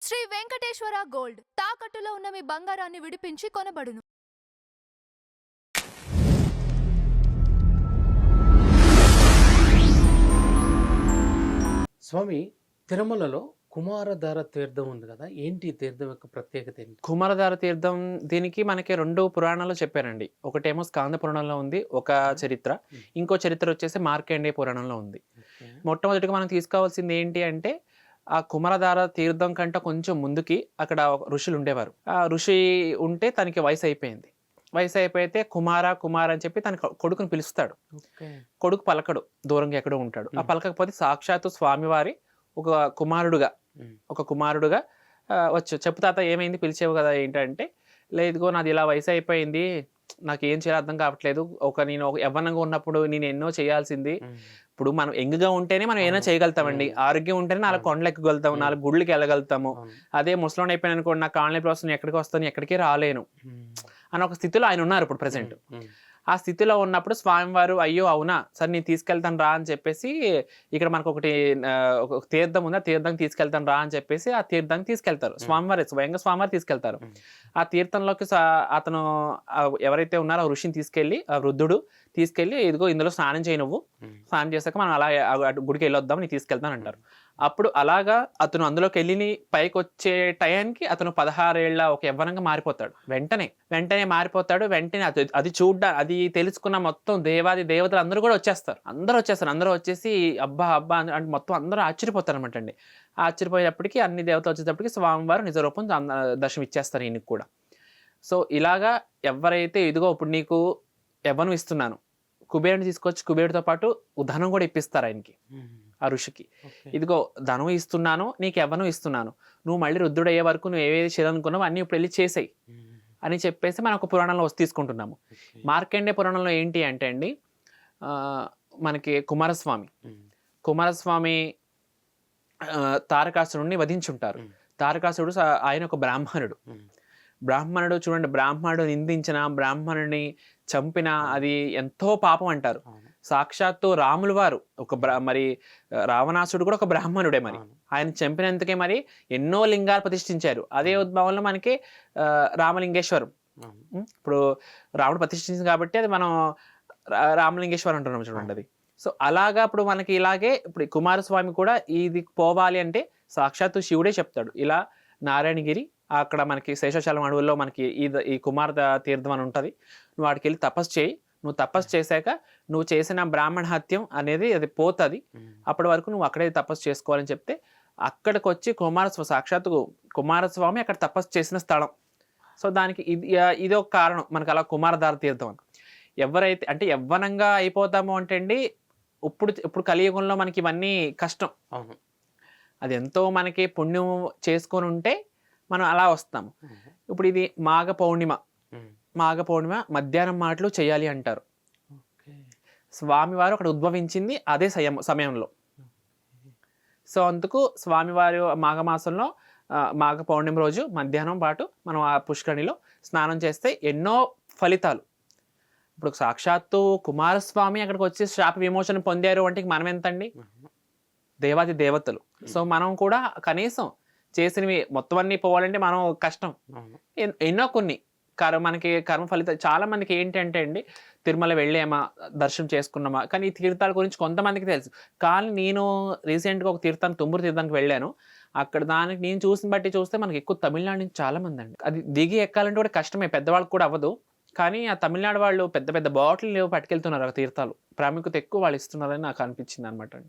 Shri Venkateswara gold తాకట్టులో ఉన్న మీ బంగారాన్ని విడిపించి కొనబడును. స్వామి, తిరుమలలో కుమారధార తీర్థం ఉంది కదా, ఏంటి ఈ తీర్థం యొక్క ప్రత్యేకత ఏంటి? కుమారధార తీర్థం దీనికి మనకి 2 పురాణాలు చెప్పారండి. ఒకటేమో స్కాంద పురాణంలో ఉంది ఒక చరిత్ర. ఇంకో చరిత్ర వచ్చేసి మార్కండేయ పురాణంలో ఉంది. ఓకే. మొట్టమొదటిగా మనం తీసుకోవాల్సింది ఏంటి అంటే, ఆ కుమారధార తీర్థం కంటే కొంచెం ముందుకి అక్కడ ఒక ఋషులు ఉండేవారు. ఆ ఋషి ఉంటే తనకి వయసు అయిపోయింది. వయసు అయిపోతే కుమార అని చెప్పి తన కొడుకుని పిలుస్తాడు. ఓకే. కొడుకు పలకడు, దూరంగా ఎక్కడో ఉంటాడు. ఆ పలకకపోతే సాక్షాత్తు స్వామివారి ఒక కుమారుడుగా వచ్చు. చెప్పు తాత ఏమైంది, పిలిచేవు కదా ఏంటంటే, లేదుగో నాది ఇలా వయసు అయిపోయింది, నాకు ఏం చేయాలో అర్థం కావట్లేదు. నేను యవ్వనంగా ఉన్నప్పుడు నేను ఎన్నో చేయాల్సింది. ఇప్పుడు మనం యంగ్గా ఉంటేనే మనం ఏమైనా చేయగలుగుతామండి. ఆరోగ్యం ఉంటేనే 4 కొండలు ఎక్కగలుగుతాము, 4 గుళ్ళకి వెళ్ళగలుగుతాము. అదే ముసలోని అయిపోయిన అనుకోండి, నాకు కాళ్ళ నొప్పి వస్తుంది, ఎక్కడికి వస్తాను, ఎక్కడికి రాలేను అని ఒక స్థితిలో ఆయన ఉన్నారు ఇప్పుడు ప్రజెంట్. ఆ స్థితిలో ఉన్నప్పుడు స్వామివారు అయ్యో అవునా సరే నేను తీసుకెళ్తాను రా అని చెప్పేసి, ఇక్కడ మనకు ఒకటి ఒక తీర్థం ఉంది, ఆ తీర్థానికి తీసుకెళ్తాను రా అని చెప్పేసి ఆ తీర్థానికి తీసుకెళ్తారు. స్వామివారి స్వయంగా స్వామివారు తీసుకెళ్తారు. ఆ తీర్థంలోకి అతను ఎవరైతే ఉన్నారో ఆ ఋషిని తీసుకెళ్ళి, ఆ వృద్ధుడు తీసుకెళ్ళి, ఇదిగో ఇందులో స్నానం చేయి, నువ్వు స్నానం చేశాక మనం అలా గుడికి వెళ్ళొద్దాం, నేను తీసుకెళ్తాను అంటారు. అప్పుడు అలాగా అతను అందులోకి వెళ్ళి పైకి వచ్చే టయానికి అతను 16 ఏళ్ల ఒక యవ్వనంగా మారిపోతాడు. వెంటనే మారిపోతాడు. వెంటనే అది అది తెలుసుకున్న మొత్తం దేవాది దేవతలు అందరూ కూడా వచ్చేస్తారు. అందరూ వచ్చేసి అబ్బా అంటే మొత్తం అందరూ ఆశ్చర్యపోతారు అనమాట అండి. ఆశ్చర్యపోయేటప్పటికి అన్ని దేవతలు వచ్చేటప్పటికి స్వామివారు నిజ రూపం దర్శనం ఇచ్చేస్తారు ఈయనకి కూడా. సో ఇలాగా ఎవరైతే ఇదిగో ఇప్పుడు నీకు యవ్వనం ఇస్తున్నాను, కుబేరుని తీసుకొచ్చి కుబేరుడితో పాటు ధనం కూడా ఇప్పిస్తారు ఆయనకి, ఆ ఋషికి. ఇదిగో ధనం ఇస్తున్నాను, నీకు యవ్వనం ఇస్తున్నాను, నువ్వు మళ్ళీ రుద్రుడు అయ్యే వరకు నువ్వు ఏవేది చేయాలనుకున్నావు అన్నీ ఇప్పుడు వెళ్ళి చేసేయి అని చెప్పేసి మనం ఒక పురాణంలో తీసుకుంటున్నాము. మార్కండేయ పురాణంలో ఏంటి అంటే అండి, మనకి కుమారస్వామి తారకాసురుడిని వధించుంటారు. తారకాసురుడు ఆయన ఒక బ్రాహ్మణుడు చూడండి, బ్రాహ్మణుడు నిందించిన, బ్రాహ్మణుడిని చంపిన అది ఎంతో పాపం అంటారు. సాక్షాత్తు రాములు వారు మరి రావణాసుడు కూడా ఒక బ్రాహ్మణుడే, మరి ఆయన చంపినందుకే మరి ఎన్నో లింగాలు ప్రతిష్ఠించారు. అదే ఉద్భవంలో మనకి రామలింగేశ్వరం, ఇప్పుడు రాముడు ప్రతిష్ఠించింది కాబట్టి అది మనం రామలింగేశ్వరం అంటున్నాం చూడండి అది. సో అలాగా ఇప్పుడు మనకి ఇలాగే ఇప్పుడు కుమారస్వామి కూడా ఇది పోవాలి అంటే సాక్షాత్తు శివుడే చెప్తాడు, ఇలా నారాయణగిరి అక్కడ మనకి శేషాచలం అడవుల్లో మనకి ఈ కుమార తీర్థం అని ఉంటుంది, నువ్వు వాడికి వెళ్ళి తపస్సు చేయి, నువ్వు తపస్సు చేశాక నువ్వు చేసిన బ్రాహ్మణ హత్యం అనేది అది పోతుంది, అప్పటి వరకు నువ్వు అక్కడే తపస్సు చేసుకోవాలని చెప్తే అక్కడికి వచ్చి సాక్షాత్తు కుమారస్వామి అక్కడ తపస్సు చేసిన స్థలం. సో దానికి ఇది ఒక కారణం మనకు అలా కుమారధార తీర్థం అని. ఎవరైతే అంటే యవ్వనంగా అయిపోతాము అంటే అండి, ఇప్పుడు కలియుగంలో మనకి ఇవన్నీ కష్టం. అది ఎంతో మనకి పుణ్యం చేసుకొని ఉంటే మనం అలా వస్తాము. ఇప్పుడు ఇది మాఘ పౌర్ణిమ మధ్యాహ్నం మాటలు చేయాలి అంటారు. స్వామివారు అక్కడ ఉద్భవించింది అదే సమయంలో. సో అందుకు స్వామివారు మాఘమాసంలో మాఘ పౌర్ణిమ రోజు మధ్యాహ్నం పాటు మనం ఆ పుష్కరిణిలో స్నానం చేస్తే ఎన్నో ఫలితాలు. ఇప్పుడు సాక్షాత్తు కుమారస్వామి అక్కడికి వచ్చి శాప విమోచన పొందారు అంటే మనం ఎంతండి, దేవాది దేవతలు. సో మనం కూడా కనీసం చేసినవి మొత్తం అన్నీ పోవాలంటే మనం కష్టం. ఎన్నో కొన్ని మనకి కర్మ ఫలితాలు చాలా మందికి ఏంటంటే అండి, తిరుమల వెళ్ళామా, దర్శనం చేసుకున్నామా, కానీ ఈ తీర్థాల గురించి కొంతమందికి తెలుసు. కానీ నేను రీసెంట్గా ఒక తుమ్మూరు తీర్థానికి వెళ్ళాను. అక్కడ దానికి నేను బట్టి చూస్తే మనకి ఎక్కువ తమిళనాడు నుంచి చాలా మంది అండి. అది దిగి ఎక్కాలంటే కూడా కష్టమే, పెద్దవాళ్ళకి కూడా అవ్వదు. కానీ ఆ తమిళనాడు వాళ్ళు పెద్ద పెద్ద బాటిల్ పట్టుకెళ్తున్నారు ఆ తీర్థాలు, ప్రాముఖ్యత ఎక్కువ వాళ్ళు ఇస్తున్నారని నాకు అనిపించింది అనమాట అండి.